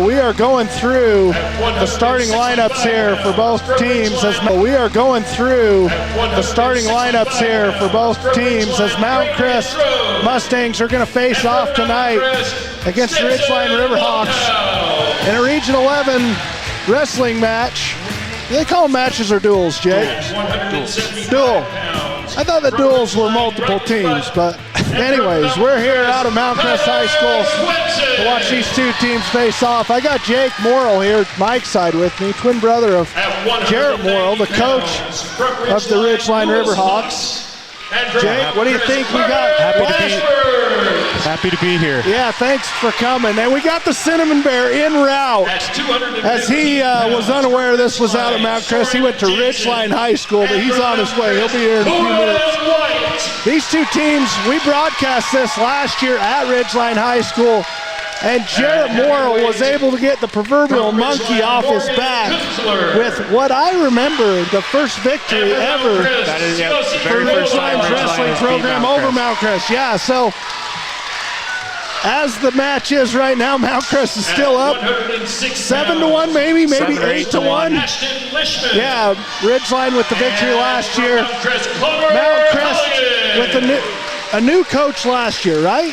We are going through the starting lineups here for both teams as Mount Crest Mustangs are going to face off tonight against the Ridgeline Riverhawks in a Region 11 wrestling match. Do they call them matches or duels, Jake? Duel. I thought the duels were multiple teams, but anyways, we're here out of Mount Crest High School to watch these two teams face off. I got Jake Morrill here, Mike's side with me, twin brother of Jarrett Morrill, the coach of the Ridgeline Riverhawks. Jake, what do you think we got? Happy to be here. Yeah, thanks for coming. And we got the Cinnamon Bear en route, as he was unaware this was out of Mount Crest. He went to Ridgeline High School, but he's on his way. He'll be here in a few minutes. These two teams, we broadcast this last year at Ridgeline High School, and Jarrett Morrill was able to get the proverbial monkey off his back with what I remember the first victory ever for Ridgeline's wrestling program over Mount Crest. Yeah, so as the match is right now, Mount Crest is still up 7-1, maybe 8-1. Yeah, Ridgeline with the victory last year. Mount Crest with a new coach last year, right?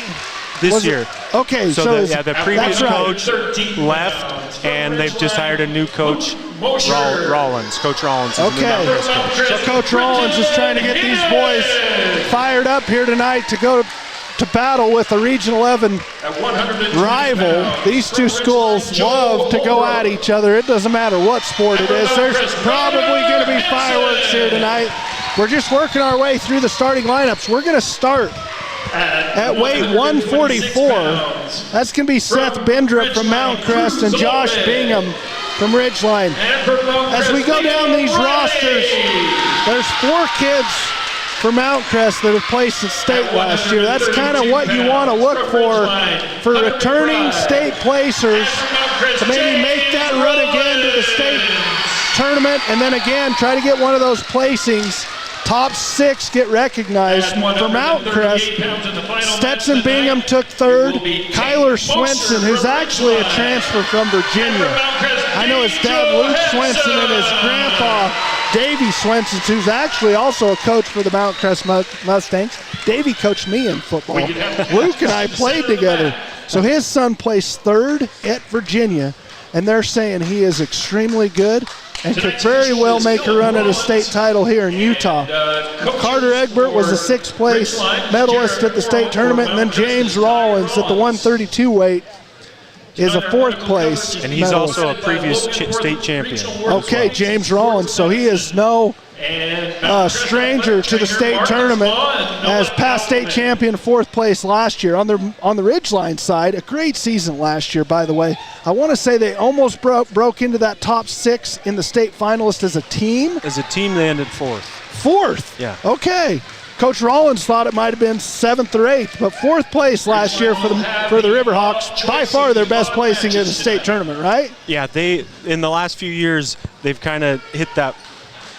This year. Okay, so the previous coach left, and they've just hired a new coach, Rollins. Coach Rollins. Okay, so Coach Rollins is trying to get these boys fired up here tonight to go to battle with a Region 11 rival. These two schools love to go at each other. It doesn't matter what sport it is. There's probably going to be fireworks here tonight. We're just working our way through the starting lineups. We're going to start at weight 144. That's going to be Seth Bendrup from Mount Crest and Josh Bingham from Ridgeline. As we go down these rosters, there's 4 kids for Mount Crest that have placed at state last year. That's kind of what you want to look for returning state placers to maybe make that run again to the state tournament, and then again try to get one of those placings. Top 6 get recognized. For Mount Crest, Stetson Bingham took 3rd. Kyler Swenson, who's actually a transfer from Virginia. I know his dad, Luke Swenson, and his grandpa, Davey Swenson, who's actually also a coach for the Mount Crest Mustangs. Davey coached me in football. Luke and I played together. So his son placed 3rd at Virginia, and they're saying he is extremely good and could very well make a run at a state title here in Utah. Carter Egbert was a 6th place medalist at the state tournament, and then James Rollins at the 132 weight is a 4th place and he's medalist. Also a previous state champion. Okay, James Rollins, so he is no stranger to the state tournament, as past state champion, 4th place last year. On the Ridgeline side, a great season last year, by the way. I want to say they almost broke into that top 6 in the state finalist as a team. As a team, they ended 4th. 4th? Yeah. Okay. Coach Rollins thought it might have been 7th or 8th, but 4th place last year for the Riverhawks. By far their best placing in the state tournament, right? Yeah, in the last few years, they've kind of hit that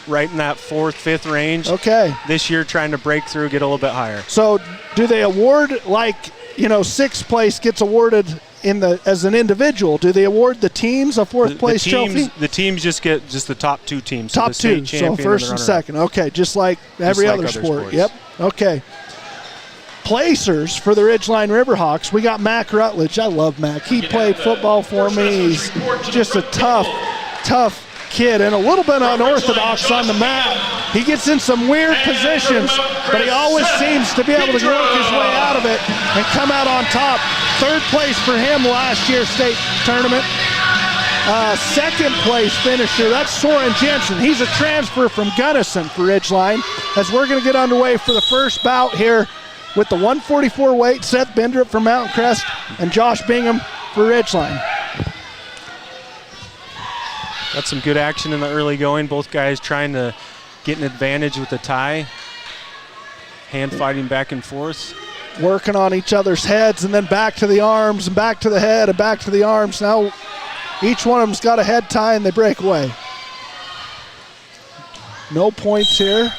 right in that 4th, 5th range. Okay. This year, trying to break through, get a little bit higher. So do they award, 6th place gets awarded as an individual? Do they award the teams a 4th place trophy? The teams just get the top 2 teams. Top 2, so 1st and 2nd. Okay, just like every other sport. Yep, okay. Placers for the Ridgeline Riverhawks, we got Mac Rutledge. I love Mac. He played football for me. He's just a tough kid and a little bit unorthodox on the mat. He gets in some weird positions, but he always seems to be able to work his way out of it and come out on top. 3rd place for him last year's state tournament. 2nd place finisher, that's Soren Jensen. He's a transfer from Gunnison for Ridgeline, as we're going to get underway for the first bout here with the 144 weight, Seth Bendrup from Mount Crest and Josh Bingham for Ridgeline. Got some good action in the early going. Both guys trying to get an advantage with the tie. Hand fighting back and forth. Working on each other's heads, and then back to the arms, and back to the head, and back to the arms. Now each one of them's got a head tie, and they break away. No points here.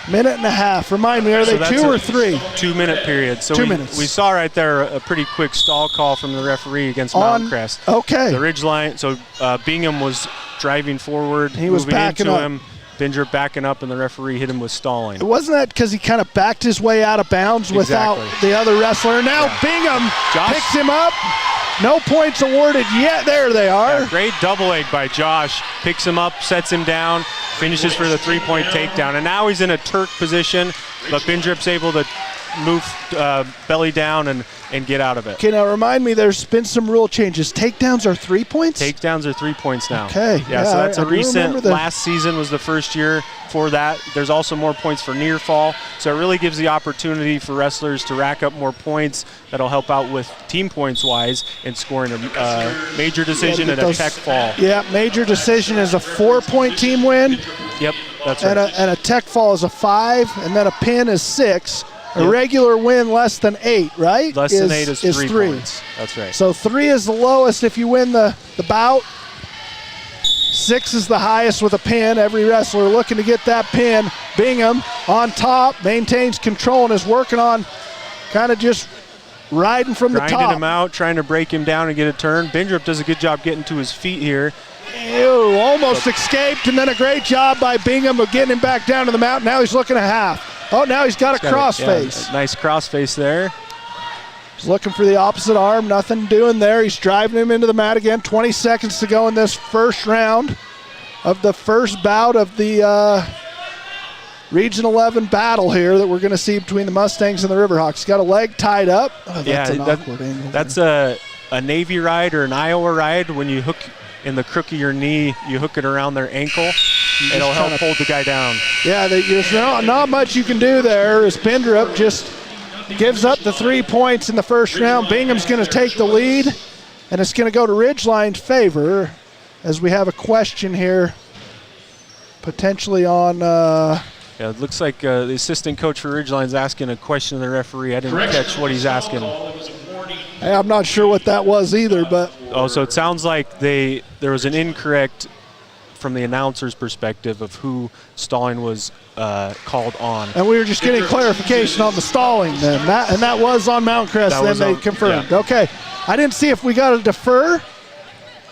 Minute and a half. Remind me, are they 2 or 3? 2-minute period. So 2 minutes. We saw right there a pretty quick stall call from the referee against Mountain Crest. Okay. The Ridgeline, so Bingham was driving forward. He was backing into up. him. Bindrup backing up, and the referee hit him with stalling. Wasn't that because he kind of backed his way out of bounds without the other wrestler? Now Bingham picks him up. No points awarded yet. There they are. Yeah, great double leg by Josh. Picks him up, sets him down, finishes for the 3-point takedown. And now he's in a Turk position, but Bindrup's able to move belly down and get out of it. Okay, now remind me, there's been some rule changes. Takedowns are 3 points? Takedowns are 3 points now. Okay. Yeah, so that's a recent, last season was the first year for that. There's also more points for near fall. So it really gives the opportunity for wrestlers to rack up more points. That'll help out with team points wise and scoring a major decision and a tech fall. Yeah, major decision is a 4-point team win. Yep, that's right. And a tech fall is a 5, and then a pin is 6. A regular win less than 8, right? Less than 8 is 3 points. That's right. So 3 is the lowest if you win the bout. 6 is the highest with a pin. Every wrestler looking to get that pin. Bingham on top, maintains control and is working on kind of just riding from the top. Grinding him out, trying to break him down and get a turn. Bindrup does a good job getting to his feet here. Ew, almost escaped, and then a great job by Bingham of getting him back down to the mat. Now he's looking at half. Oh, now he's got a crossface. Nice crossface there. He's looking for the opposite arm. Nothing doing there. He's driving him into the mat again. 20 seconds to go in this first round of the first bout of the Region 11 battle here that we're going to see between the Mustangs and the Riverhawks. He's got a leg tied up. Oh, that's an awkward angle. That's a Navy ride or an Iowa ride. When you hook in the crook of your knee, you hook it around their ankle. It'll help hold the guy down. Yeah, there's not much you can do there as Bindrup just gives up the 3 points in the first round. Bingham's going to take the lead, and it's going to go to Ridgeline's favor as we have a question here potentially on... Yeah, it looks like the assistant coach for Ridgeline's asking a question of the referee. I didn't catch what he's asking. Hey, I'm not sure what that was either, but... Oh, so it sounds like there was an incorrect from the announcer's perspective of who stalling was called on. And we were just getting clarification on the stalling then. That was on Mount Crest, then they confirmed. Yeah. Okay. I didn't see if we got to defer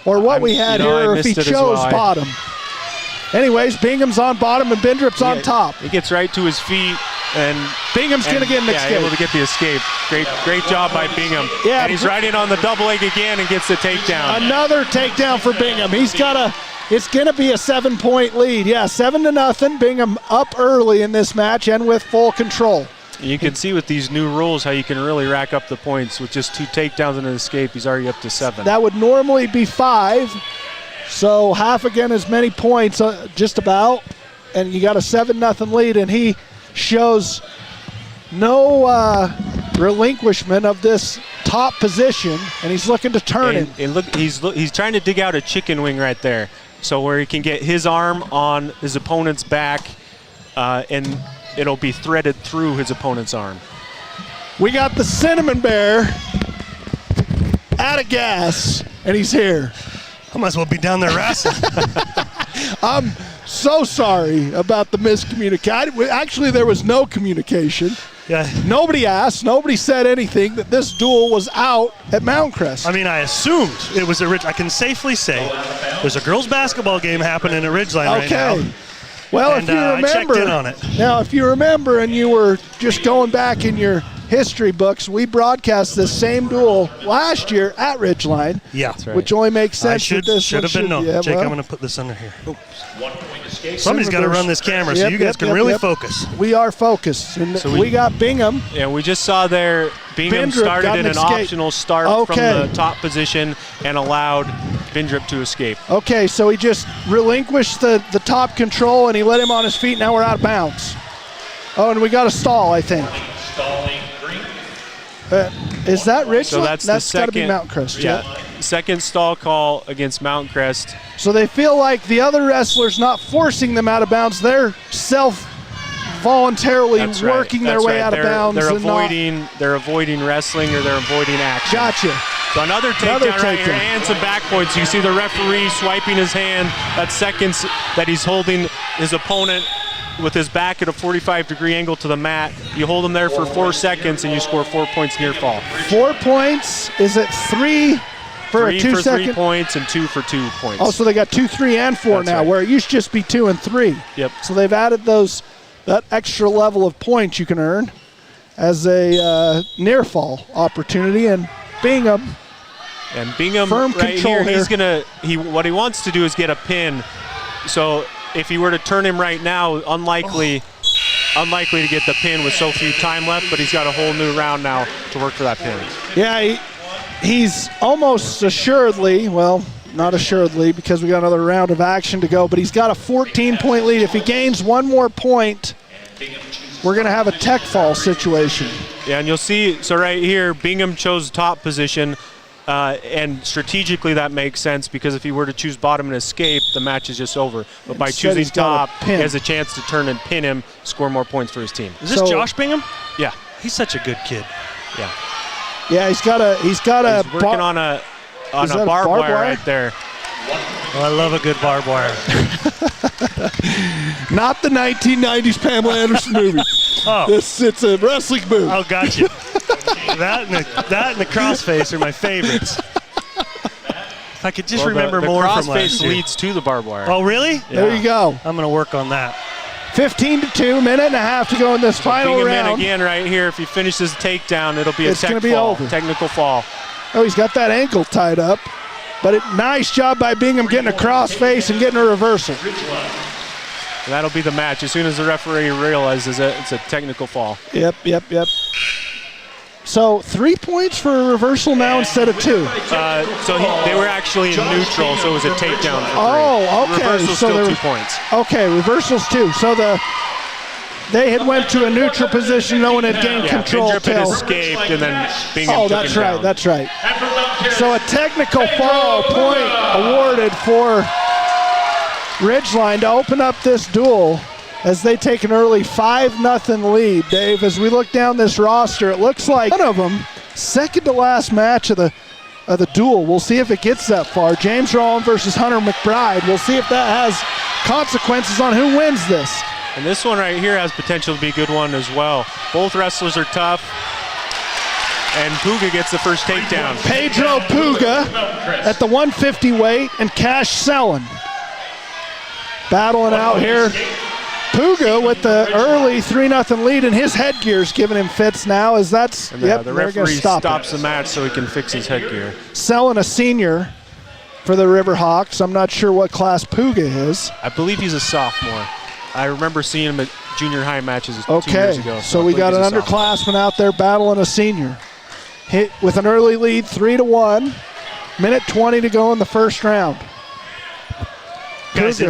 or what we had here, or if he chose bottom. Anyways, Bingham's on bottom and Bindrup's on top. He gets right to his feet, and Bingham's going to get an escape. Able to get the escape. Great job by Bingham. Yeah, and he's riding on the double leg again and gets the takedown. Another takedown for Bingham. It's going to be a 7-point lead. Yeah, 7-0. Bingham up early in this match and with full control. You can see with these new rules how you can really rack up the points with just 2 takedowns and an escape. He's already up to 7. That would normally be 5. So half again as many points, just about, and you got a 7-0 lead, and he shows no relinquishment of this top position, and he's looking to turn it. And look, he's trying to dig out a chicken wing right there, so where he can get his arm on his opponent's back, and it'll be threaded through his opponent's arm. We got the Cinnamon Bear out of gas, and he's here. I might as well be down there wrestling. I'm so sorry about the miscommunication. Actually, there was no communication. Yeah. Nobody asked. Nobody said anything that this duel was out at Mount Crest. I mean, I assumed it was at Ridgeline. I can safely say there's a girls' basketball game happening at Ridgeline right now. Well, and, if you remember, I checked in on it. Now, if you remember and you were just going back in your history books, we broadcast this same duel last year at Ridgeline. Yeah, that's right. Which only makes sense. Should have been known. Yeah, Jake, I'm going to put this under here. Somebody's got to run this camera so you guys can really focus. We are focused. And so we got Bingham. Yeah, we just saw there Bingham started in an optional start from the top position and allowed Bindrup to escape. Okay, so he just relinquished the top control and he let him on his feet. Now we're out of bounds. Oh, and we got a stall, I think. Stalling green. Is that Ridgeline? So that's got to be Mount Crest. Yeah, second stall call against Mount Crest. So they feel like the other wrestlers not forcing them out of bounds. They're voluntarily working their way out of bounds. They're avoiding wrestling or they're avoiding action. Gotcha. So another takedown right here and some back points. You see the referee swiping his hand. That's seconds that he's holding his opponent with his back at a 45-degree angle to the mat. You hold him there for 4 seconds, and you score 4 points near fall. 4 points. Is it 3 for a 2 for second? 3 points and 2 for 2 points. Oh, so they got 2, 3, and 4 That's now, right. where it used to just be 2 and 3. Yep. So they've added that extra level of points you can earn as a near fall opportunity. And Bingham, firm right control here, what he wants to do is get a pin. So if he were to turn him right now, unlikely to get the pin with so few time left, but he's got a whole new round now to work for that pin. Yeah, he's almost assuredly, well, not assuredly because we got another round of action to go, but he's got a 14-point lead. If he gains 1 more point, we're going to have a tech fall situation. Yeah, and you'll see, so right here, Bingham chose top position, and strategically that makes sense because if he were to choose bottom and escape, the match is just over. But by choosing top, he has a chance to turn and pin him, score more points for his team. Is this Josh Bingham? Yeah. He's such a good kid. Yeah. Yeah, he's working on a barbed wire right there. Oh, I love a good barbed wire. Not the 1990s Pamela Anderson movie. Oh. It's a wrestling movie. Oh, gotcha. that and the crossface are my favorites. If I could just remember more from last year. The crossface leads to the barbed wire. Oh, really? Yeah. There you go. I'm going to work on that. 15-2, minute and a half to go in this final round. Again right here. If he finishes the takedown, it'll be a technical fall. Oh, he's got that ankle tied up. But nice job by Bingham getting a crossface and getting a reversal. And that'll be the match. As soon as the referee realizes it, it's a technical fall. Yep. So 3 points for a reversal now instead of 2. They were actually in neutral, so it was a takedown for 3. Oh, okay. Reversal's so still 2 points. Okay, reversal's 2. So they had went to a neutral position. No one had gained control. Bindrup had escaped, and then Bingham took him down. That's right. So a technical fall point awarded for Ridgeline to open up this duel as they take an early 5-0 lead. Dave, as we look down this roster, it looks like one of them, second to last match of the duel. We'll see if it gets that far. James Rollin versus Hunter McBride. We'll see if that has consequences on who wins this. And this one right here has potential to be a good one as well. Both wrestlers are tough. And Puga gets the first takedown. Pedro Puga at the 150 weight and Cash Sellin battling out here. Puga with the early 3-0 lead, and his headgear's giving him fits now as that's, the referee stops the match so he can fix his headgear. Sellin, a senior for the Riverhawks. I'm not sure what class Puga is. I believe he's a sophomore. I remember seeing him at junior high matches 2 years ago. So we got an underclassman out there battling a senior. Hit with an early lead, 3-1. Minute 20 to go in the first round. Guys,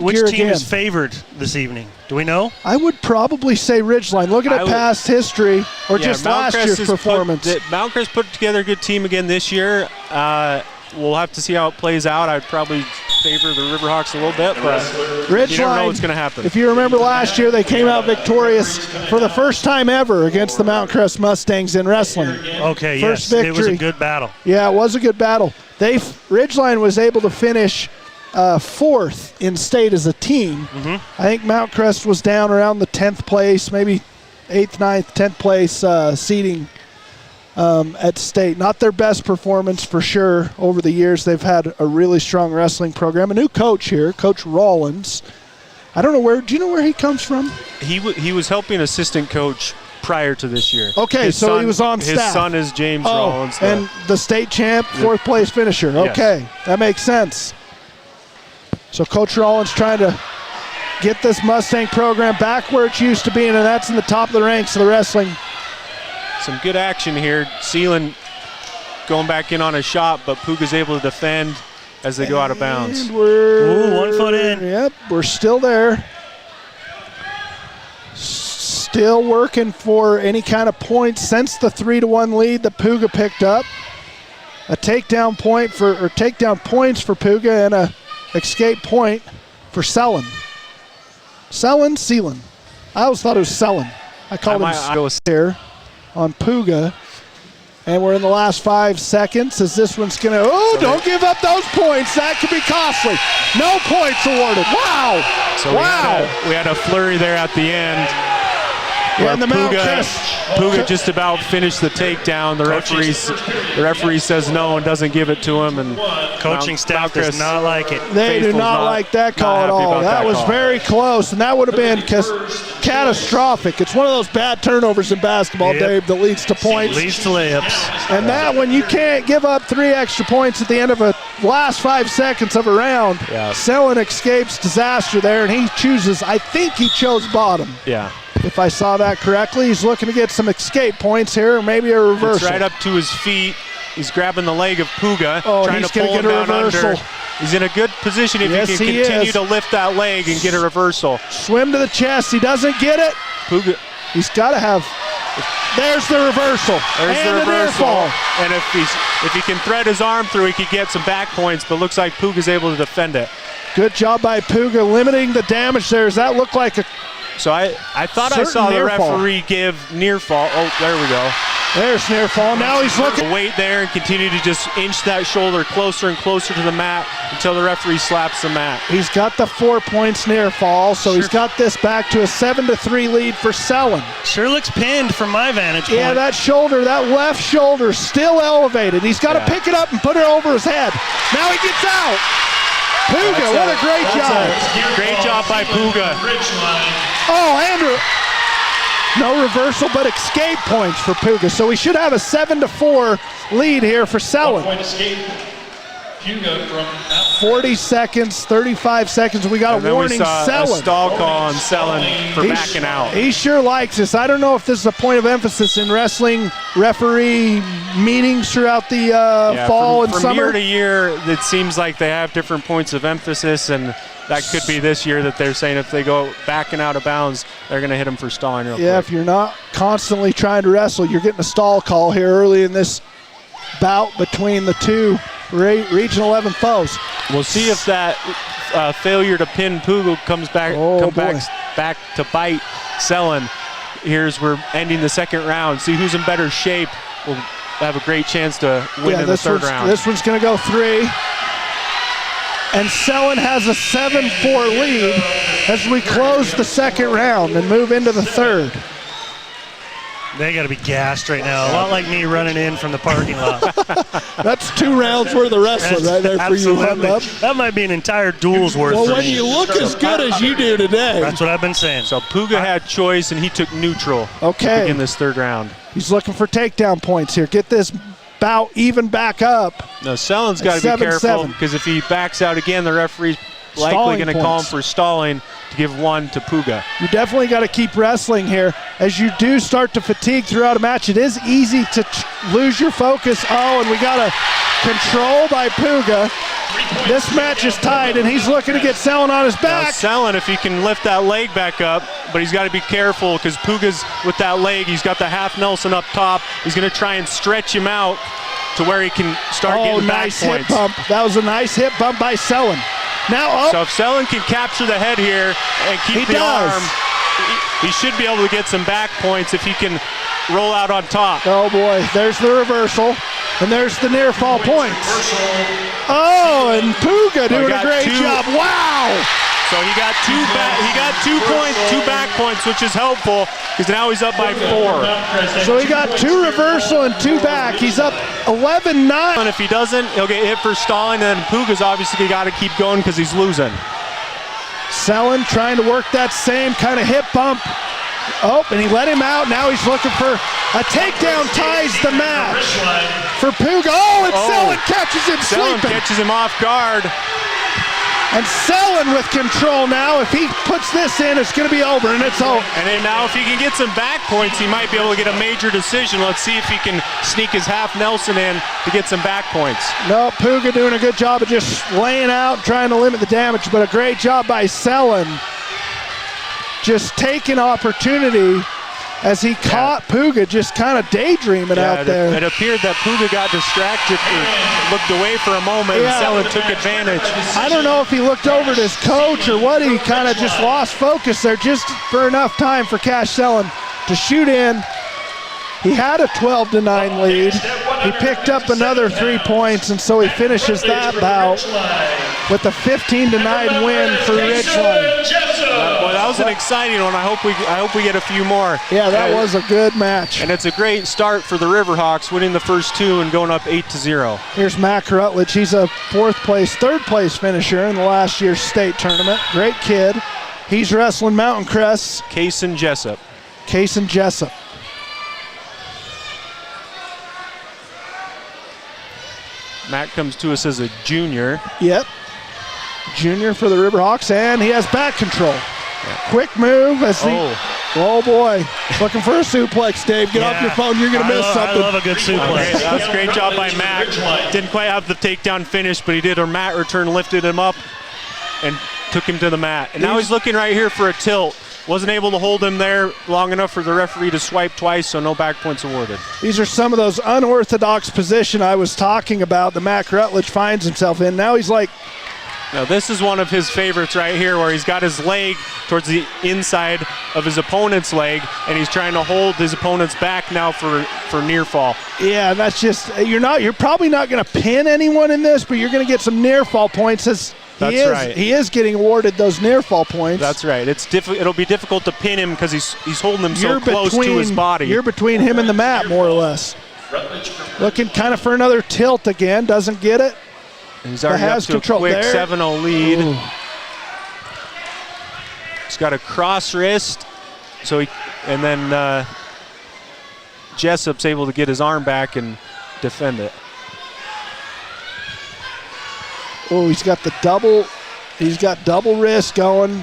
which team is favored this evening? Do we know? I would probably say Ridgeline. Looking at past history or just last year's performance. Mount Crest put together a good team again this year. We'll have to see how it plays out. I'd probably favor the Riverhawks a little bit, but Ridgeline, you never know what's going to happen. If you remember last year, they came out victorious for the first time ever against the Mount Crest Mustangs in wrestling. Okay, first victory. It was a good battle. Yeah, it was a good battle. Ridgeline was able to finish 4th in state as a team. I think Mount Crest was down around the 10th place, maybe 8th, 9th, 10th place seeding at state. Not their best performance for sure over the years. They've had a really strong wrestling program. A new coach here, Coach Rollins. I don't know do you know where he comes from? He was helping assistant coach prior to this year. Okay, he was on staff. His son is James Rollins. And the state champ, 4th place finisher. Okay, yes. That makes sense. So Coach Rollins trying to get this Mustang program back where it used to be, and that's in the top of the ranks of the wrestling. Some good action here. Seelan going back in on a shot, but Puga's able to defend as they go out of bounds. Ooh, 1 foot in. Yep, we're still there. Still working for any kind of points since the 3-1 lead that Puga picked up. A takedown points for Puga and a escape point for Sellin. Sealan. I always thought it was Sellin. I called him here on Puga. And we're in the last 5 seconds as this one's going to, don't give up those points. That could be costly. No points awarded. Wow. So we had a flurry there at the end. Yeah, and the Puga just about finished the takedown. The referee says no and doesn't give it to him. And coaching staff does not like it. They do not like that call at all. That was very close, and that would have been catastrophic. It's one of those bad turnovers in basketball, Dave, that leads to points. Leads to layups. And that when you can't give up 3 extra points at the end of a last 5 seconds of a round, Selin escapes disaster there, and he chooses, I think he chose bottom. Yeah. If I saw that correctly, he's looking to get some escape points here, or maybe a reversal. It's right up to his feet. He's grabbing the leg of Puga, trying to pull him down under. He's in a good position if he can continue to lift that leg and get a reversal. Swim to the chest. He doesn't get it. Puga. He's got to have. There's the reversal. There's the reversal. And if he can thread his arm through, he could get some back points, but looks like Puga's able to defend it. Good job by Puga limiting the damage there. Does that look like a So I thought I saw the referee give near fall. Oh, there we go. There's near fall. Now he's looking. Wait there and continue to just inch that shoulder closer and closer to the mat until the referee slaps the mat. He's got the 4 points near fall, so he's got this back to a 7-3 lead for Selin. Sure looks pinned from my vantage point. Yeah, that shoulder, that left shoulder, still elevated. He's got to pick it up and put it over his head. Now he gets out. Puga, what a great job. Great job by Puga. Oh, Andrew. No reversal, but escape points for Puga. So we should have a 7-4 lead here for Selin. 40 seconds, 35 seconds. We got a warning. Selin. A stall call on Selin for backing out. He sure likes this. I don't know if this is a point of emphasis in wrestling referee meetings throughout the fall and summer. From year to year, it seems like they have different points of emphasis, and that could be this year that they're saying if they go backing out of bounds, they're going to hit them for stalling real quick. If you're not constantly trying to wrestle, you're getting a stall call here early in this bout between the two Regional 11 foes. We'll see if that failure to pin Puga comes back to bite Selin. Here's we're ending the second round. See who's in better shape. We'll have a great chance to win in the third round. This one's going to go 3. And Selin has a 7-4 lead as we close the second round and move into the third. They got to be gassed right now. A lot like me running in from the parking lot. That's 2 rounds worth of wrestling right there for you. That might be an entire duel's worth. Well, for when me. you look as good as you do today. That's what I've been saying. So Puga had choice, and he took neutral to begin this third round. He's looking for takedown points here. Get this bout even back up. No, Selin's got to be careful because if he backs out again, the referee's likely going to call him for stalling to give 1 to Puga. You definitely got to keep wrestling here. As you do start to fatigue throughout a match, it is easy to lose your focus. Oh, and we got a control by Puga. This match is tied, and he's looking to get Selin on his back. Now, Selin, if he can lift that leg back up, but he's got to be careful because Puga's with that leg. He's got the half Nelson up top. He's going to try and stretch him out to where he can start getting back points. Hip bump. That was a nice hip bump by Selin. Now, so if Selin can capture the head here and keep the arm, he should be able to get some back points if he can roll out on top. Oh boy, there's the reversal, and there's the near fall points. Oh, and Puga doing a great job. Wow! So he got 2 back points, which is helpful because now he's up by 4. So he got 2 reversal and 2 back. He's up 11-9. And if he doesn't, he'll get hit for stalling, and Puga's obviously got to keep going because he's losing. Selin trying to work that same kind of hip bump. Oh, and he let him out. Now he's looking for a takedown, ties the match for Puga. Oh, and Selin catches him sleeping. Selin catches him off guard. And Selin with control now. If he puts this in, it's going to be over, and it's over. And then now if he can get some back points, he might be able to get a major decision. Let's see if he can sneak his half Nelson in to get some back points. No, Puga doing a good job of just laying out, trying to limit the damage, but a great job by Selin. Just taking opportunity as he caught Puga just kind of daydreaming out there. It appeared that Puga got distracted, looked away for a moment, and Selin took advantage. I don't know if he looked over at his coach or what. He kind of just lost focus there just for enough time for Cash Selin to shoot in. He had a 12-9 lead. He picked up another 3 points, and so he finishes that bout with a 15-9 win for Ridgeline. Boy, that was an exciting one. I hope we get a few more. Yeah, that was a good match. And it's a great start for the Riverhawks, winning the first 2 and going up 8-0. Here's Mac Rutledge. He's a third place finisher in the last year's state tournament. Great kid. He's wrestling Mountain Crest. Case and Jessup. Matt comes to us as a junior. Yep. Junior for the Riverhawks, and he has back control. Yeah. Quick move as oh boy, looking for a suplex, Dave. Get off your phone, you're going to miss something. I love a good suplex. That was a great job by Matt. Didn't quite have the takedown finish, but he did a mat return, lifted him up, and took him to the mat. And now he's looking right here for a tilt. Wasn't able to hold him there long enough for the referee to swipe twice, so no back points awarded. These are some of those unorthodox position I was talking about that Mac Rutledge finds himself in. Now he's like... Now this is one of his favorites right here, where he's got his leg towards the inside of his opponent's leg, and he's trying to hold his opponent's back now for near fall. Yeah, that's just... You're probably not going to pin anyone in this, but you're going to get some near fall points as... He is getting awarded those near fall points. That's right. It'll be difficult to pin him because he's holding him so close to his body. You're between him and the mat, more or less. Looking kind of for another tilt again. Doesn't get it. He's already up to a quick 7-0 lead. Ooh. He's got a cross wrist, and then Jessup's able to get his arm back and defend it. Oh, he's got double wrist going.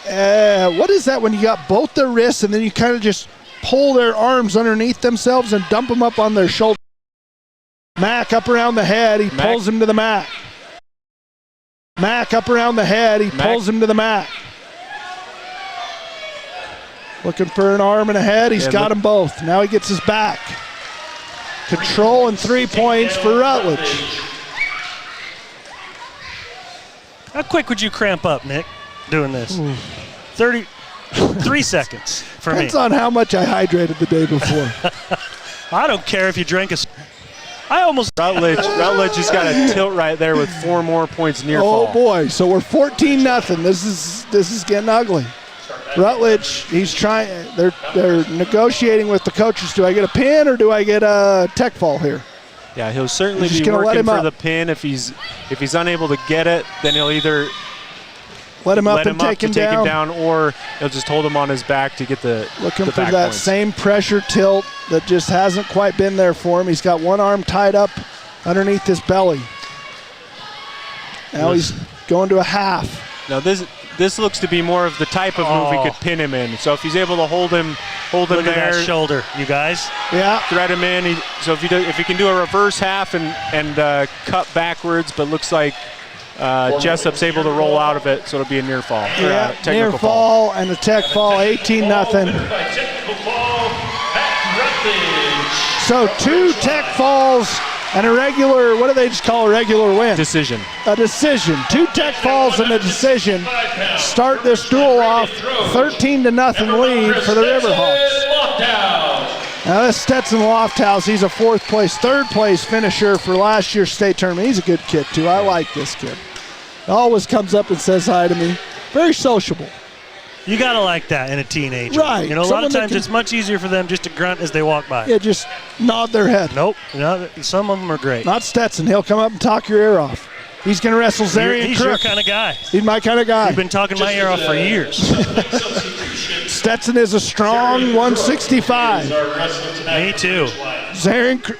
What is that when you got both their wrists and then you kind of just pull their arms underneath themselves and dump them up on their shoulder? Mac up around the head, he pulls him to the mat. Mac up around the head, he pulls him to the mat. Looking for an arm and a head, he's got them both. Now he gets his back. Control and 3 points for Rutledge. How quick would you cramp up, Nick, doing this? 33 seconds for me. Depends on how much I hydrated the day before. I don't care if you drank Rutledge has got a tilt right there with 4 more points near fall. Oh boy, so we're 14-0. This is getting ugly. Rutledge, he's trying. They're negotiating with the coaches. Do I get a pin or do I get a tech fall here? Yeah, he'll certainly be working for the pin. If he's unable to get it, then he'll either let him up and take him down, or he'll just hold him on his back to get the looking for that points. Same pressure tilt that just hasn't quite been there for him. He's got one arm tied up underneath his belly. Now he's going to a half. Now this looks to be more of the type of move he could pin him in. So if he's able to hold him Look there, at that shoulder, you guys. Yeah. Thread him in. So if he can do a reverse half and cut backwards, but looks like Jessup's able to roll out of it, so it'll be a near fall. Yeah, near fall and a tech fall, 18-0. So 2 tech falls and a regular, what do they just call a regular win? Decision. A decision. 2 tech falls and a decision start this duel off 13-0 lead for the Riverhawks. Now this Stetson Lofthouse, he's a third place finisher for last year's state tournament. He's a good kid too. I like this kid. Always comes up and says hi to me. Very sociable. You gotta like that in a teenager. Right. You know, a lot of times it's much easier for them just to grunt as they walk by. Yeah, just nod their head. Nope. Some of them are great. Not Stetson. He'll come up and talk your ear off. He's going to wrestle Zarian He's Crook. your kind of guy. He's my kind of guy. You've been talking my ear off for years. Stetson is a strong 165. Me too. Zarian Crook.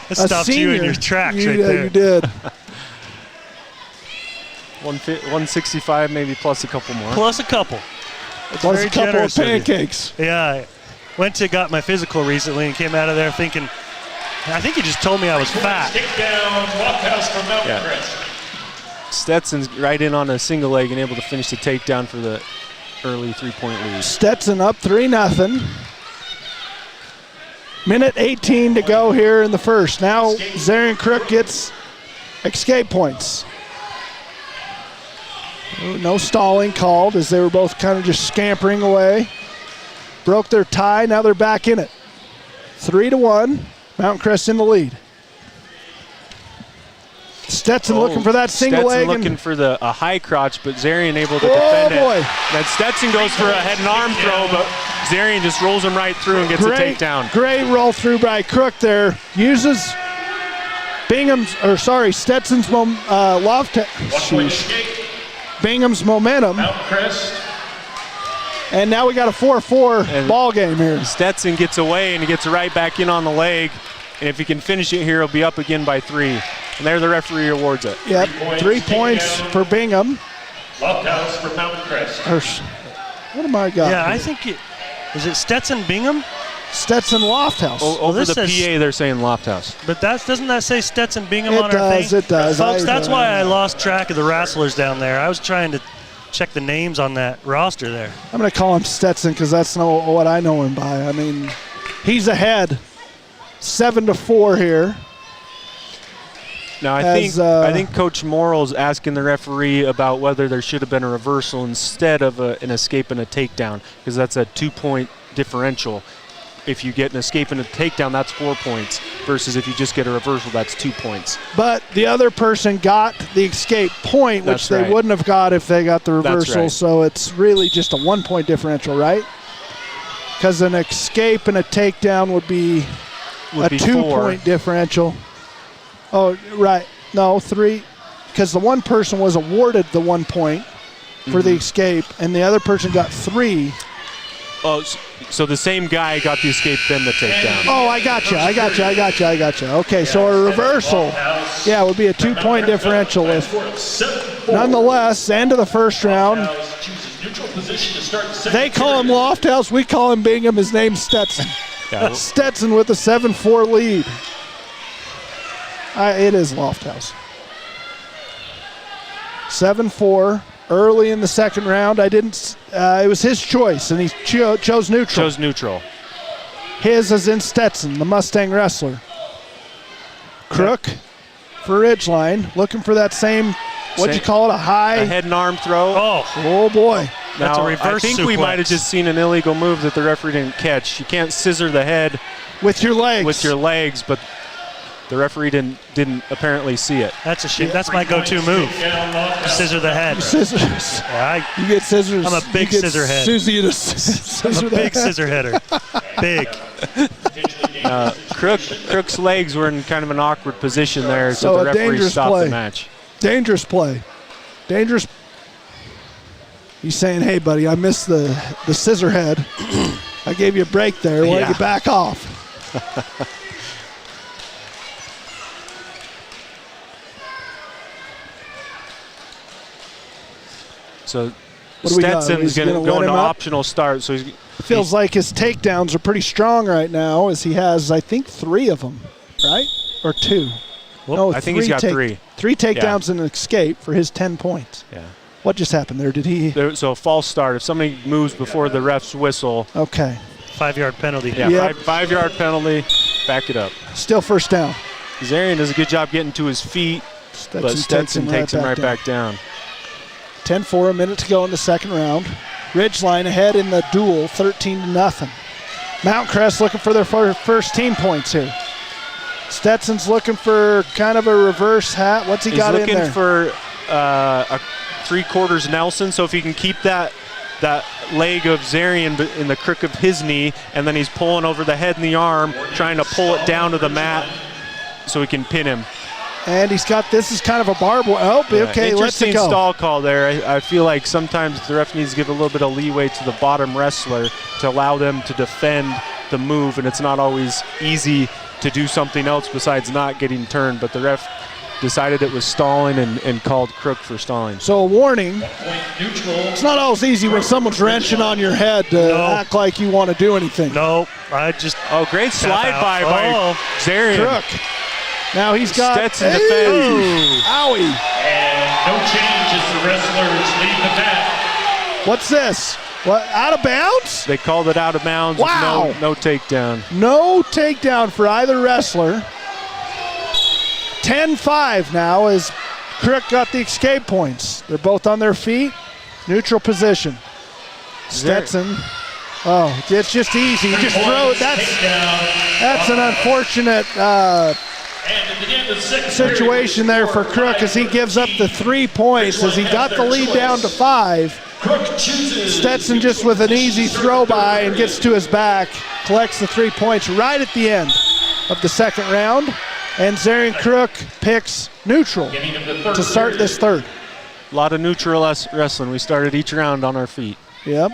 That stopped you in your tracks right there. You did. 165 maybe plus a couple more. Plus a couple. Plus a couple of pancakes. Yeah. Got my physical recently and came out of there thinking, I think he just told me I was fat. Stetson's right in on a single leg and able to finish the takedown for the early 3-point lead. Stetson up 3-0. Minute 18 to go here in the first. Now Zarian Crook gets escape points. No stalling called as they were both kind of just scampering away. broke their tie. Now they're back in it. 3-1. Mountain Crest in the lead. Stetson looking for that single leg. Looking for a high crotch, but Zarian able to defend it. Then Stetson goes for a head and arm throw, but Zarian just rolls him right through and gets a takedown. Great roll through by Crook there. Uses Stetson's Bingham's momentum. And now we got a 4-4 ball game here. Stetson gets away and he gets right back in on the leg. And if he can finish it here, he'll be up again by 3. And there the referee awards it. Yep, 3 points for Bingham. Lofthouse for Mountain Crest. What am I got? Yeah, I think is it Stetson Bingham? Stetson Lofthouse. Over the PA, they're saying Lofthouse. But doesn't that say Stetson Bingham on our thing? It does. Folks, that's why I lost track of the wrestlers down there. I was trying to check the names on that roster there. I'm going to call him Stetson because that's what I know him by. I mean, he's ahead 7-4 here. Now, I think Coach Morrill's asking the referee about whether there should have been a reversal instead of an escape and a takedown, because that's a 2-point differential. If you get an escape and a takedown, that's 4 points, versus if you just get a reversal, that's 2 points. But the other person got the escape point, which they wouldn't have got if they got the reversal, so it's really just a 1-point differential, right? Because an escape and a takedown would be a 2-point differential. Oh, right. No, 3. Because the one person was awarded the 1 point for the escape, and the other person got 3. Oh, so the same guy got the escape, then the takedown. Oh, I got you. Okay, so a reversal, would be a 2-point differential. Nonetheless, end of the first round. They call him Lofthouse. We call him Bingham. His name's Stetson. Stetson with a 7-4 lead. It is Lofthouse. 7-4 early in the second round. It was his choice, and he chose neutral. His is in Stetson, the Mustang wrestler. Crook for Ridgeline, looking for that same, what'd you call it, a head and arm throw. Oh boy. That's a reverse I think we might have just seen an illegal move that the referee didn't catch. You can't scissor the head with your legs. But the referee didn't apparently see it. That's a shame. That's my go-to move. Scissor the head. Scissors. You get scissors. I'm a big scissor head. Susie to scissor I'm a big scissor header. Big. Crook's legs were in kind of an awkward position there, so the referee stopped the match. Dangerous play. Dangerous. He's saying, hey, buddy, I missed the scissor head. I gave you a break there. Why don't you back off? So Stetson's going to go into optional start. So feels like his takedowns are pretty strong right now, as he has, I think, 3 of them, right? Or 2. No, I think he's got 3. 3 takedowns and an escape for his 10 points. Yeah. What just happened there? So a false start. If somebody moves before the ref's whistle. Okay. 5-yard penalty. Yeah, 5-yard penalty. Back it up. Still first down. Zarian does a good job getting to his feet, but Stetson takes him right back down. 10-4, a minute to go in the second round. Ridgeline ahead in the duel, 13-0. Mountain Crest looking for their first team points here. Stetson's looking for kind of a reverse hat. What's he got in there? He's looking for a 3/4 Nelson, so if he can keep that leg of Zarian in the crook of his knee, and then he's pulling over the head and the arm, trying to pull it down to the mat so he can pin him. And he's got, this is kind of a barbed wire. Oh, okay, let's go. Interesting stall call there. I feel like sometimes the ref needs to give a little bit of leeway to the bottom wrestler to allow them to defend the move, and it's not always easy to do something else besides not getting turned, but the ref decided it was stalling and called Crook for stalling. So a warning. It's not always easy when someone's wrenching on your head to act like you want to do anything. No, I just... Oh, great slide by Zarian. Crook. Now he's got Stetson defends. Owie. And no change as the wrestlers leave the mat. What's this? What, out of bounds? They called it out of bounds. Wow. No takedown. No takedown for either wrestler. 10-5 now as Crook got the escape points. They're both on their feet. Neutral position. Stetson Oh, it's just easy. Just throw it. That's an unfortunate situation there for Crook as he gives up the 3 points as he got the lead down to 5. Stetson just with an easy throw by and gets to his back, collects the 3 points right at the end of the second round, and Zarian Crook picks neutral to start this third. A lot of neutral wrestling. We started each round on our feet. Yep.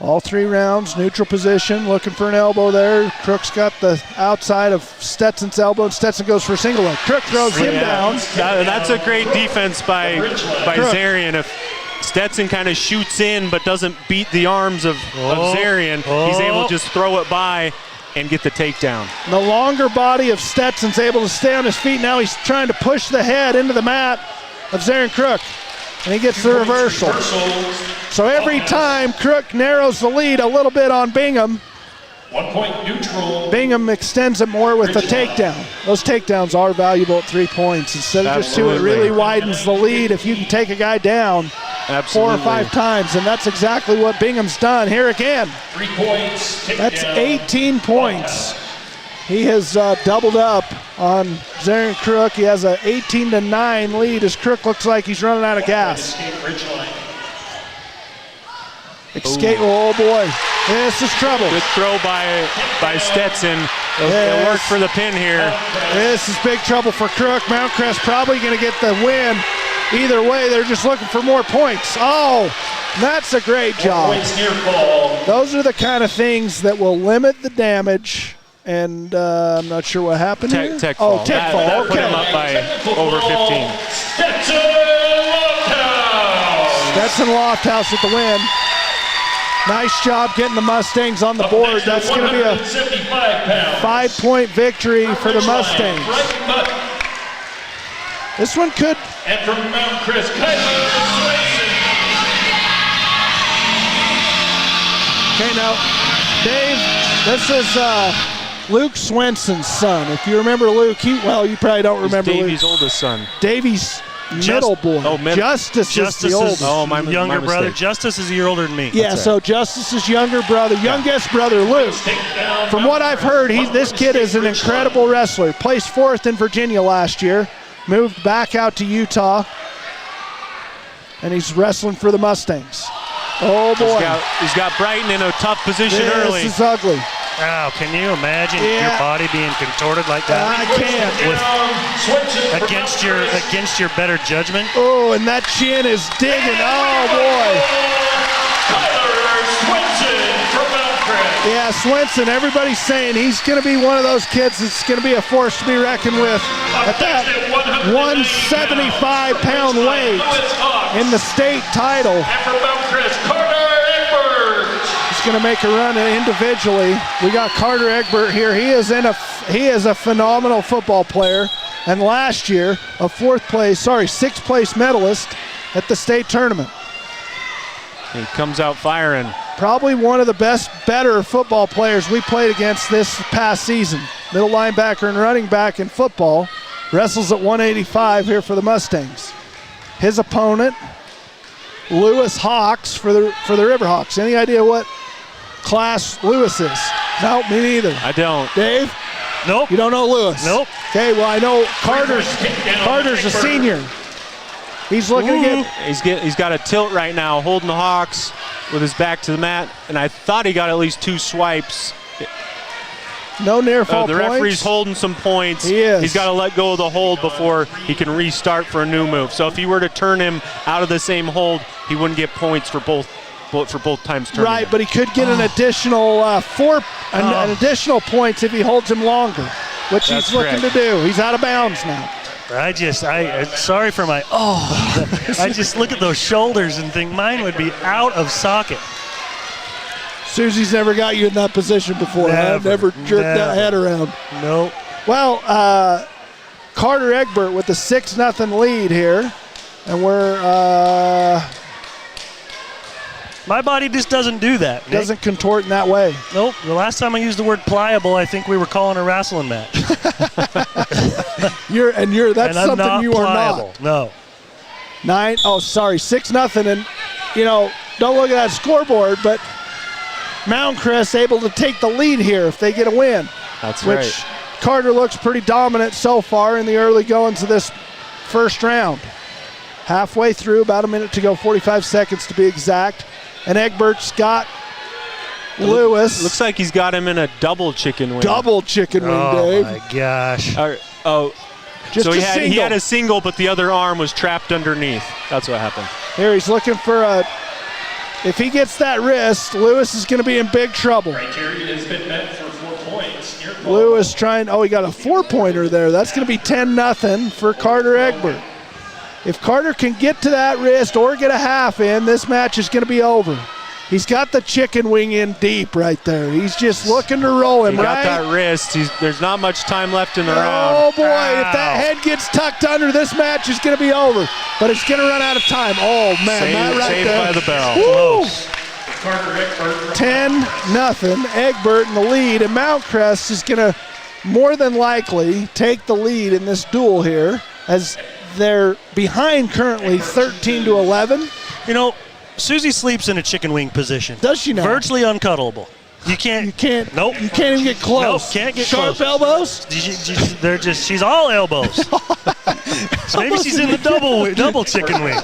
All 3 rounds, neutral position, looking for an elbow there. Crook's got the outside of Stetson's elbow, and Stetson goes for a single leg. Crook throws him down. That's a great defense by Zarian. If Stetson kind of shoots in but doesn't beat the arms of Zarian, he's able to just throw it by and get the takedown. The longer body of Stetson's able to stay on his feet. Now he's trying to push the head into the mat of Zarian Crook, and he gets the reversal. So every time Crook narrows the lead a little bit on Bingham, 1 point neutral. Bingham extends it more with a takedown. Those takedowns are valuable at 3 points. Instead of just 2, it really widens the lead if you can take a guy down 4 or 5 times, and that's exactly what Bingham's done here again. 3 points. That's 18 points. He has doubled up on Zarian Crook. He has an 18-9 lead as Crook looks like he's running out of gas. Escape, oh boy, this is trouble. Good throw by Stetson. It worked for the pin here. This is big trouble for Crook. Mount Crest probably going to get the win. Either way, they're just looking for more points. Oh, that's a great job. Those are the kind of things that will limit the damage. And I'm not sure what happened here. Tech fall. Oh, tech fall. That Okay. put him up by over 15. Stetson Lofthouse with the win. Nice job getting the Mustangs on the board. That's going to be a 5-point victory for the Mustangs. This one could. And from Mount Crest, Okay, now, Dave, this is Luke Swenson's son. If you remember Luke, you probably don't remember Luke. Davey's oldest son. Davey's middle boy. Justice Justice is the oldest. my younger brother. mistake. Justice is a year older than me. Yeah, so Justice's younger brother, youngest brother, Luke. From what I've heard, this kid is an incredible wrestler. Placed 4th in Virginia last year. Moved back out to Utah. And he's wrestling for the Mustangs. Oh, boy. He's got Brighton in a tough position early. This is ugly. Wow, can you imagine your body being contorted like that? I can't. Against your better judgment? Oh, and that chin is digging. Oh, boy. Yeah, Swenson, everybody's saying he's going to be one of those kids that's going to be a force to be reckoned with at that 175-pound weight in the state title. He's going to make a run individually. We got Carter Egbert here. He is a phenomenal football player, and last year a 6th place medalist at the state tournament. He comes out firing. Probably one of the better football players we played against this past season. Middle linebacker and running back in football. Wrestles at 185 here for the Mustangs. His opponent, Lewis Hawks for the Riverhawks. Any idea what class Lewis is? No, me neither. I don't. Dave? Nope. You don't know Lewis? Nope. Okay, well I know Carter's a senior. He's looking to get. He's got a tilt right now, holding the Hawks with his back to the mat, and I thought he got at least 2 swipes. No near fall The points. referee's holding some points. He is. He's got to let go of the hold before he can restart for a new move. So if he were to turn him out of the same hold, he wouldn't get points for both times turning. Right, him. but he could get an additional an additional points if he holds him longer, which he's looking to do. He's out of bounds now. Sorry for my, I just look at those shoulders and think mine would be out of socket. Susie's never got you in that position before. Never jerked that head around. Nope. Well, Carter Egbert with the 6-0 lead here, and we're my body just doesn't do that. Nick. Doesn't contort in that way. Nope. The last time I used the word pliable, I think we were calling a wrestling match. That's and something you pliable. are not. No. 6-0, and don't look at that scoreboard, but Mount Crest able to take the lead here if they get a win. That's which right. Carter looks pretty dominant so far in the early goings of this first round. Halfway through, about a minute to go, 45 seconds to be exact. And Egbert's got Lewis. Looks like he's got him in a double chicken wing. Double chicken wing, Dave. Oh, my gosh. Just so a he single. had a single, but the other arm was trapped underneath. That's what happened. Here he's looking for a, if he gets that wrist, Lewis is going to be in big trouble. Criteria has been met for 4 points. Near ball. Lewis trying, he got a 4-pointer there. That's going to be 10-0 for Carter Egbert. If Carter can get to that wrist or get a half in, this match is going to be over. He's got the chicken wing in deep right there. He's just looking to roll him, He got right? that wrist. There's not much time left in the round. Oh, boy, if that head gets tucked under, this match is going to be over. But it's going to run out of time. Oh, man, that right saved there. by the bell. Woo! Carter Egbert. 10-0, Egbert in the lead, and Mount Crest is going to more than likely take the lead in this duel here as they're behind currently 13-11. You know, Susie sleeps in a chicken wing position. Does she now? Virtually uncuddleable. You can't. Nope. You can't even get close. Nope, can't get Sharp close. elbows? They're just. She's all elbows. So maybe she's in the double chicken wing.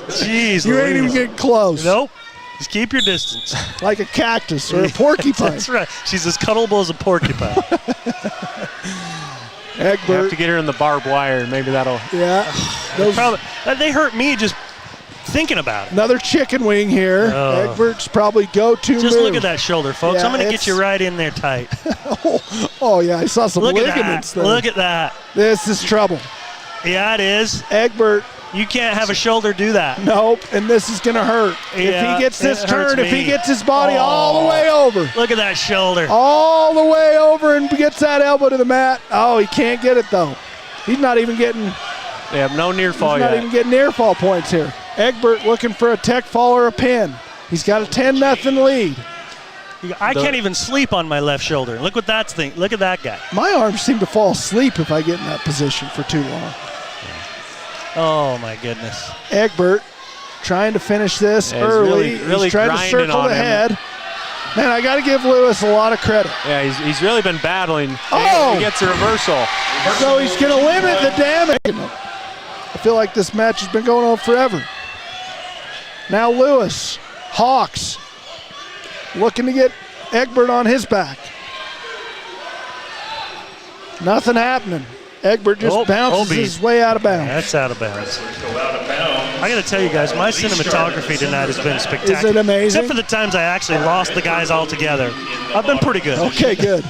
Jeez, You ain't even Louise. getting close. Nope. Just keep your distance. Like a cactus or a porcupine. That's right. She's as cuddleable as a porcupine. You have Egbert, to get her in the barbed wire. Maybe that'll. yeah. Those- They hurt me just thinking about it. another chicken wing here. Oh. Egbert's probably go-to Just move. look at that shoulder, folks. Yeah, I'm going to it's- get you right in there tight. Oh, yeah, I saw some Look at ligaments that. there. Look at that. This is trouble. Yeah, it is. Egbert, You can't have a shoulder do that. nope, and this is going to hurt. If Yeah, he gets this it hurts turn, if he me. gets his body Oh. all the way over. Look at that shoulder. All the way over and gets that elbow to the mat. Oh, he can't get it, though. He's not even getting, They have no near fall he's not yet. even getting near fall points here. Egbert looking for a tech fall or a pin. He's got a 10-0 lead. I can't even sleep on my left shoulder. Look what that's thing. Look at that guy. My arms seem to fall asleep if I get in that position for too long. Oh my goodness. Egbert trying to finish this Yeah, he's early. really He's trying to grinding circle on the him. head. Man, I got to give Lewis a lot of credit. Yeah, he's really been battling. Oh! He gets a reversal. So he's going to limit the damage. I feel like this match has been going on forever. Now Lewis, Hawks, looking to get Egbert on his back. Nothing happening. Egbert just bounces his way out of bounds. That's out of bounds. Go out of bounds. I got to tell you guys, my cinematography tonight has been spectacular. Is it amazing? Except for the times I actually lost the guys altogether. I've been pretty good. Okay, good.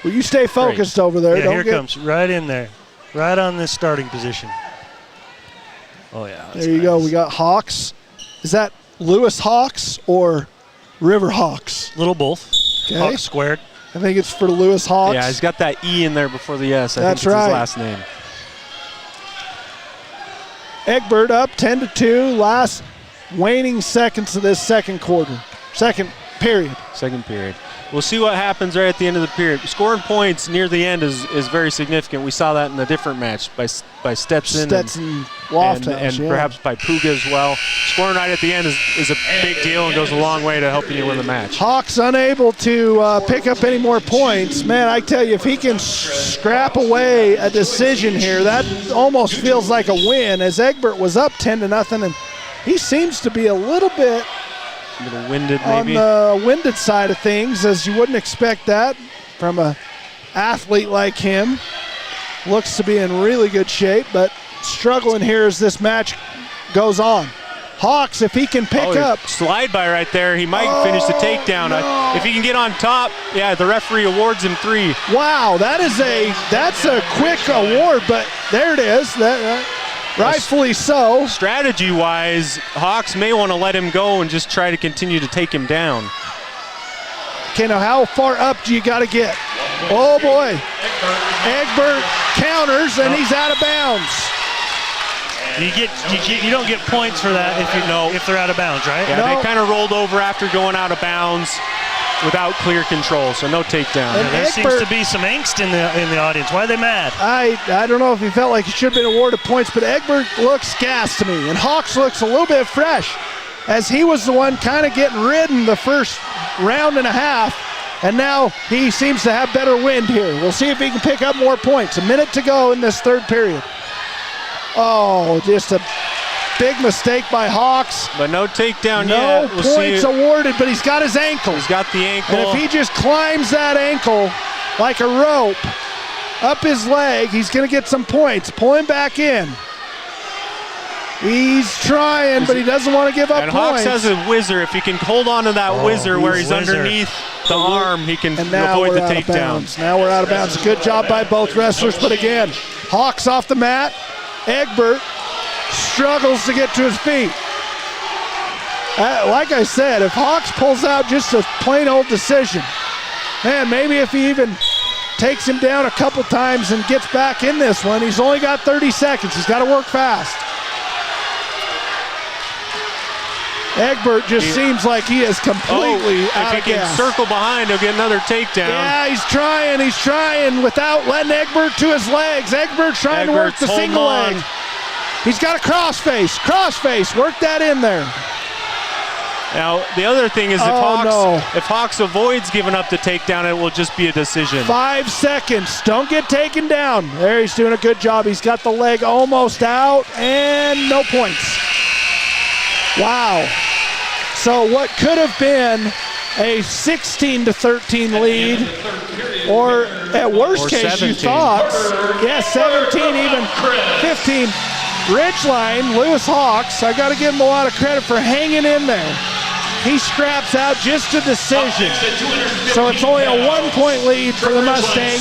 Well, you stay focused over there. Yeah, Don't here get, comes right in there, right on this starting position. Oh yeah. that's There you go. nice. We got Hawks. Is that Lewis Hawks or River Hawks? Little both. Okay. Hawk squared. I think it's for Lewis Hawks. Yeah, he's got that E in there before the S. I That's think it's right. his last name. Egbert up 10-2. Last waning seconds of this second period. Second period. We'll see what happens right at the end of the period. Scoring points near the end is very significant. We saw that in a different match by Stetson. Stetson Lofthouse, and yeah. perhaps by Puga as well. Scoring right at the end is a big deal and goes a long way to helping you win the match. Hawks unable to pick up any more points. Man, I tell you, if he can scrap away a decision here, that almost feels like a win, as Egbert was up 10-0, and he seems to be a little bit A little winded on maybe. the winded side of things, as you wouldn't expect that from an athlete like him. Looks to be in really good shape, but struggling here as this match goes on. Hawks, if he can pick up. Slide by right there. He might finish the takedown. no. If he can get on top, yeah, the referee awards him 3. Wow, that's a quick award, but there it is. Rightfully so. Strategy-wise, Hawks may want to let him go and just try to continue to take him down. Okay, now how far up do you got to get? Oh boy. Egbert counters and he's out of bounds. You don't get points for that if they're out of bounds, right? Yeah, No. they kind of rolled over after going out of bounds. without clear control, so no takedown. And There seems Egbert- to be some angst in the audience. Why are they mad? I don't know if he felt like he should have been awarded points, but Egbert looks gassed to me, and Hawks looks a little bit fresh, as he was the one kind of getting ridden the first round and a half, and now he seems to have better wind here. We'll see if he can pick up more points. A minute to go in this third period. Oh, just a big mistake by Hawks. But no takedown No yet. We'll points see. awarded, but he's got his ankle. He's got the ankle. And if he just climbs that ankle like a rope up his leg, he's going to get some points. Pull him back in. He's trying, but he doesn't want to give up and points. Hawks has a whizzer. If he can hold on to that whizzer where he's whizzer. underneath the arm, he can And now avoid we're the out of takedown. bounds. Now we're out of bounds. Good job by both wrestlers, but again, Hawks off the mat. Egbert struggles to get to his feet. Like I said, if Hawks pulls out just a plain old decision, man, maybe if he even takes him down a couple times and gets back in this one, he's only got 30 seconds. He's got to work fast. Egbert just seems like he is completely out if of he can gas. circle behind, he'll get another takedown. Yeah, he's trying without letting Egbert to his legs. Egbert's trying to work Egbert's the holding single on. leg. He's got a crossface, work that in there. Now, the other thing is if Hawks avoids giving up the takedown, it will just be a decision. 5 seconds, don't get taken down. There, he's doing a good job. He's got the leg almost out and no points. Wow. So what could have been a 16-13 lead, or at worst Or case 17. you thought, 17, even 15. Ridgeline, Lewis Hawks, I got to give him a lot of credit for hanging in there. He scraps out just a decision. So it's only a 1-point lead for the Mustangs.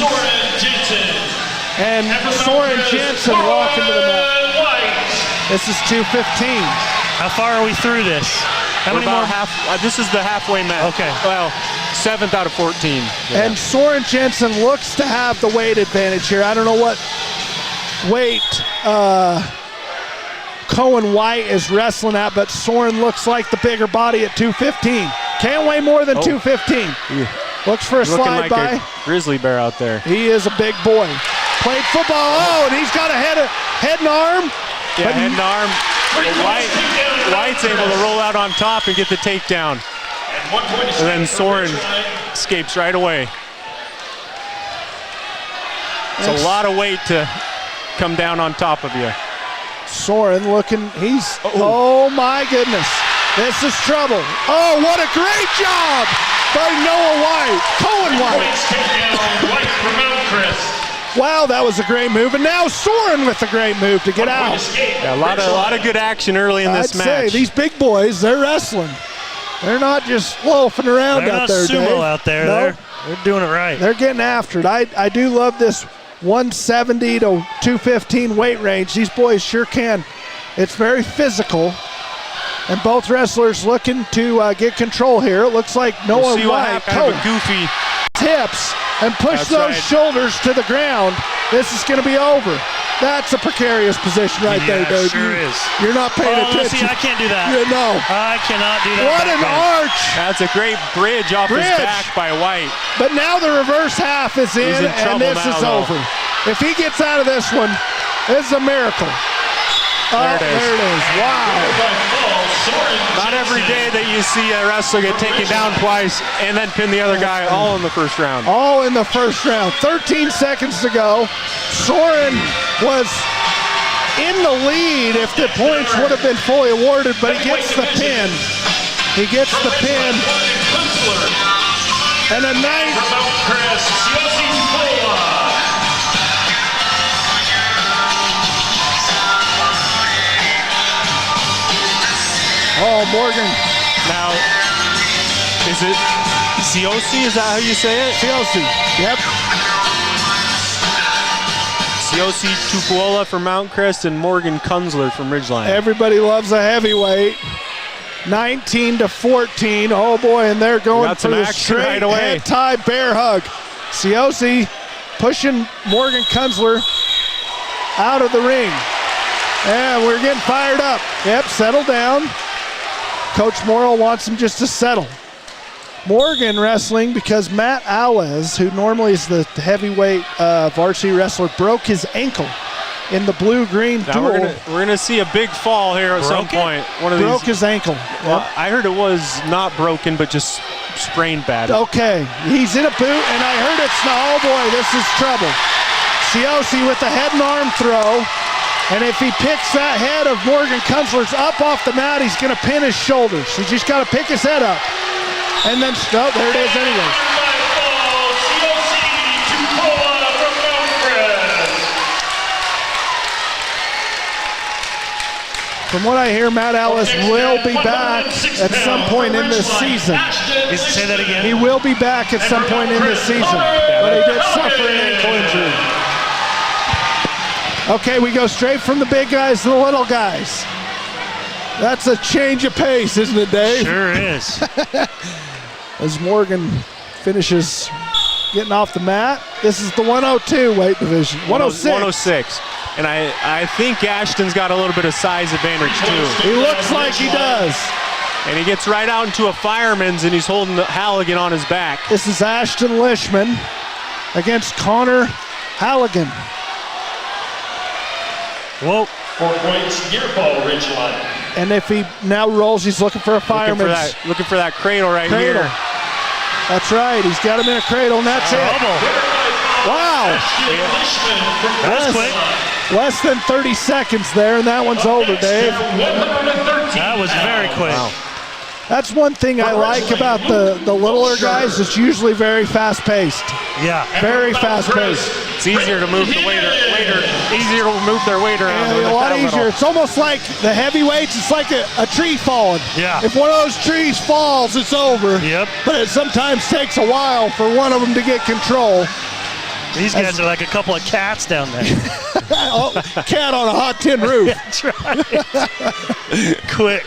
And Soren Jensen walking to the mat. This is 2:15. How far are we through this? How many more? This is the halfway match. Okay. Well, 7th out of 14. Yeah. And Soren Jensen looks to have the weight advantage here. I don't know what weight Cohen White is wrestling at, but Soren looks like the bigger body at 215. Can't weigh more than 215. Looks for a slide like by. a grizzly bear out there. He is a big boy. Played football. Oh, and he's got a head and arm. Yeah, head and arm. White's able to roll out on top and get the takedown. And then Soren escapes right away. It's a lot of weight to come down on top of you. Soren looking, oh my goodness. This is trouble. Oh, what a great job by Noah White, Cohen White. White from Mount Crest. Wow, that was a great move. And now Soren with a great move to get out. Yeah, a lot of good action early in this I'd say match. these big boys, they're wrestling. They're not just loafing around They're out not there, sumo Dave. out there. No, They're doing it right. they're getting after it. I do love this 170 to 215 weight range. These boys sure can. It's very physical. And both wrestlers looking to get control here. It looks like Noah White have a goofy hips and push those shoulders to the ground. This is going to be over. That's a precarious position right there, Dave. Sure is. You're not paying attention. See, I can't do that. No. I cannot do that. What an arch. That's a great bridge off his back by White. But now the reverse half is in and this is over. If he gets out of this one, this is a miracle. There it is. There it is. Wow. Not every day that you see a wrestler get taken down twice and then pin the other guy all in the first round. All in the first round. 13 seconds to go. Soren was in the lead if the points would have been fully awarded, but he gets the pin. He gets the pin. And a nice... Oh, Morgan. Now, is it Siosi? Is that how you say it? Siosi. Yep. Siosi Tupuola from Mount Crest and Morgan Kunzler from Ridgeline. Everybody loves a heavyweight. 19 to 14. Oh boy, and they're going for the straight right away. head tie bear hug. Siosi pushing Morgan Kunzler out of the ring. And we're getting fired up. Yep, settle down. Coach Morrill wants him just to settle. Morgan wrestling because Matt Alez, who normally is the heavyweight varsity wrestler, broke his ankle in the blue-green duel. We're gonna see a big fall here at some point. Broke his ankle. Well, I heard it was not broken, but just sprained bad. Okay, he's in a boot, and I heard it's, oh boy, this is trouble. Ciosi with the head and arm throw, and if he picks that head of Morgan Kunzler's up off the mat, he's gonna pin his shoulders. He's just gotta pick his head up. And then, oh, there it is anyway. From what I hear, Matt Ellis will be back at some point in this season. Say that again. He will be back at some point in this season, but he did suffer an ankle injury. Okay, we go straight from the big guys to the little guys. That's a change of pace, isn't it, Dave? Sure is. As Morgan finishes getting off the mat. This is the 102 weight division. 106. 106. And I think Ashton's got a little bit of size advantage too. He looks like he does. And he gets right out into a fireman's and he's holding Halligan on his back. This is Ashton Lishman against Connor Halligan. Whoa. 4 points, near fall, Ridgeline. And if he now rolls, he's looking for a fireman's. Looking for that cradle right here. That's right. He's got him in a cradle, and that's it. Wow. That's quick. Less than 30 seconds there, and that one's over, Dave. That was very quick. Wow. That's one thing I like about the littler guys. It's usually very fast-paced. Yeah. Very fast-paced. It's easier to move the waiter easier to move their weight around. Yeah, a lot easier. It's almost like the heavyweights. It's like a tree falling. Yeah. If one of those trees falls, it's over. Yep. But it sometimes takes a while for one of them to get control. These guys are like a couple of cats down there. Cat on a hot tin roof. That's right. Quick.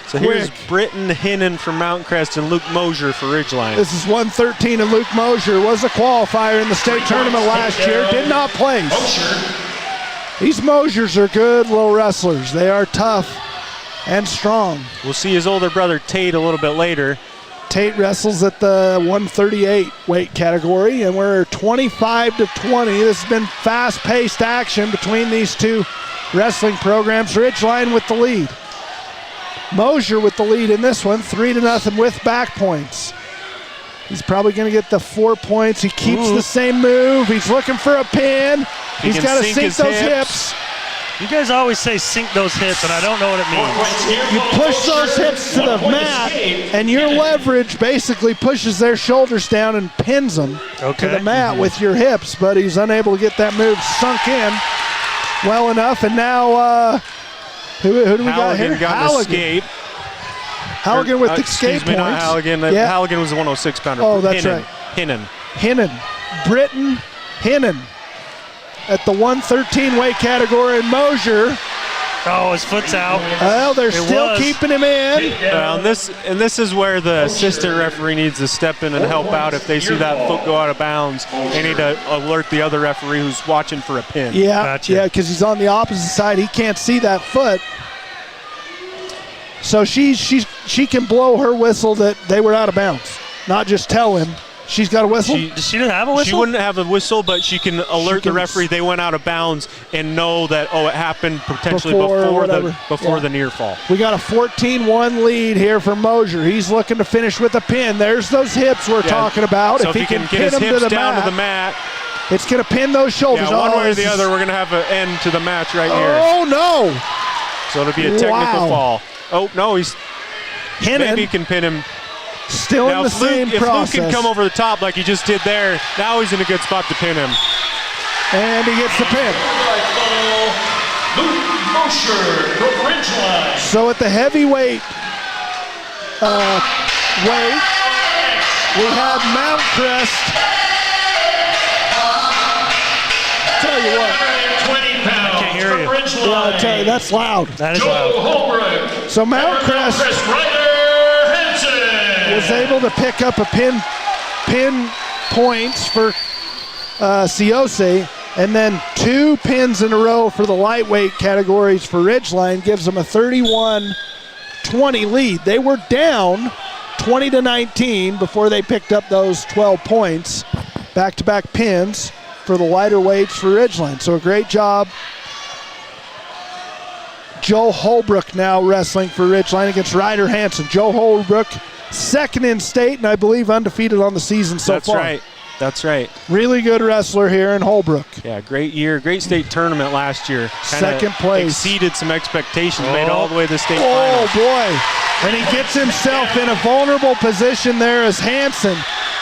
So here's Britton Hinnon from Mount Crest and Luke Mosier for Ridgeline. This is 113, and Luke Mosier was a qualifier in the state tournament last year. Did not place. These Mosiers are good little wrestlers. They are tough and strong. We'll see his older brother Tate a little bit later. Tate wrestles at the 138 weight category, and we're 25 to 20. This has been fast-paced action between these two wrestling programs. Ridgeline with the lead. Mosier with the lead in this one, 3-0 with back points. He's probably going to get the 4 points. He keeps the same move. He's looking for a pin. He's got to sink those hips. You guys always say sink those hips, and I don't know what it means. You push those hips to the mat, and your leverage basically pushes their shoulders down and pins them to the mat with your hips, but he's unable to get that move sunk in well enough. And now, who do we got here? Halligan. Halligan with the escape points. Not Halligan. Yeah. Halligan was a 106-pounder. Oh, that's right. Hinnon. Britton Hinnon at the 113 weight category, and Mosier. Oh, his foot's out. Well, they're still keeping him in. And this is where the assistant referee needs to step in and help out. If they see that foot go out of bounds, they need to alert the other referee who's watching for a pin. Yeah, gotcha. Yeah, because he's on the opposite side. He can't see that foot. So she can blow her whistle that they were out of bounds, not just tell him. She's got a whistle? She didn't have a whistle? She wouldn't have a whistle, but she can alert the referee they went out of bounds and know that, it happened potentially before the near fall. We got a 14-1 lead here for Mosier. He's looking to finish with a pin. There's those hips we're talking about. So if he can get his hips down to the mat, it's going to pin those shoulders. Yeah, one way or the other, we're going to have an end to the match right here. Oh, no. So it'll be a technical fall. Oh, no, maybe he can pin him. Still in the same process. If Luke can come over the top like he just did there, now he's in a good spot to pin him. And he gets the pin. Luke Mosier from Ridgeline. So at the heavyweight weight, we have Mount Crest. Tell you what. 20 pounds. I can't hear you. Yeah, I tell you, that's loud. That is loud. Holbrook. So Mount Crest was able to pick up a pin points for Ciosi, and then 2 pins in a row for the lightweight categories for Ridgeline gives them a 31-20 lead. They were down 20-19 before they picked up those 12 points. Back-to-back pins for the lighter weights for Ridgeline. So a great job. Joe Holbrook now wrestling for Ridgeline against Ryder Hansen. Joe Holbrook, second in state, and I believe undefeated on the season so far. That's right. That's right. Really good wrestler here in Holbrook. Yeah, great year. Great state tournament last year. Second place. Exceeded some expectations. Made it all the way to the state finals. final. Oh, boy. And he gets himself in a vulnerable position there as Hansen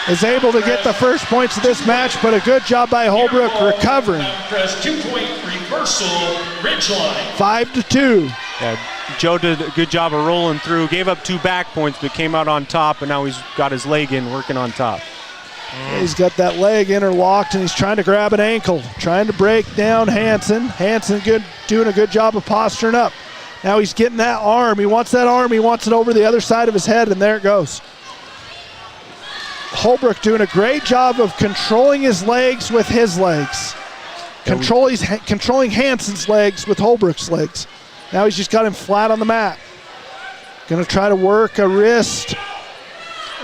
is able to get the first points of this match, but a good job by Holbrook recovering. Crest 2-point reversal, Ridgeline. 5-2. Yeah, Joe did a good job of rolling through. Gave up 2 back points, but came out on top, and now he's got his leg in, working on top. He's got that leg interlocked, and he's trying to grab an ankle, trying to break down Hansen. Hansen doing a good job of posturing up. Now he's getting that arm. He wants that arm. He wants it over the other side of his head, and there it goes. Holbrook doing a great job of controlling his legs with his legs. Controlling Hansen's legs with Holbrook's legs. Now he's just got him flat on the mat. Going to try to work a wrist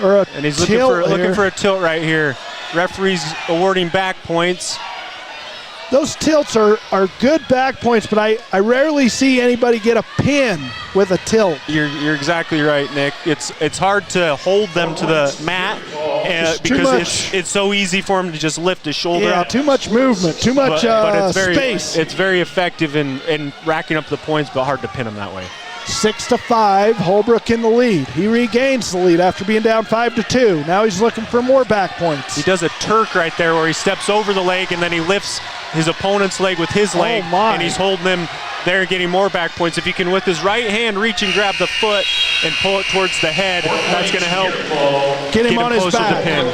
or a and he's tilt looking for a tilt right here. Referee's awarding back points. Those tilts are good back points, but I rarely see anybody get a pin with a tilt. You're exactly right, Nick. It's hard to hold them to the mat because it's so easy for him to just lift his shoulder up. Too much movement, too much space. It's very effective in racking up the points, but hard to pin them that way. 6-5, Holbrook in the lead. He regains the lead after being down 5-2. Now he's looking for more back points. He does a Turk right there where he steps over the leg and then he lifts his opponent's leg with his leg, and he's holding him there, getting more back points. If he can, with his right hand, reach and grab the foot and pull it towards the head, that's going to help get him on his closer to the back. pin.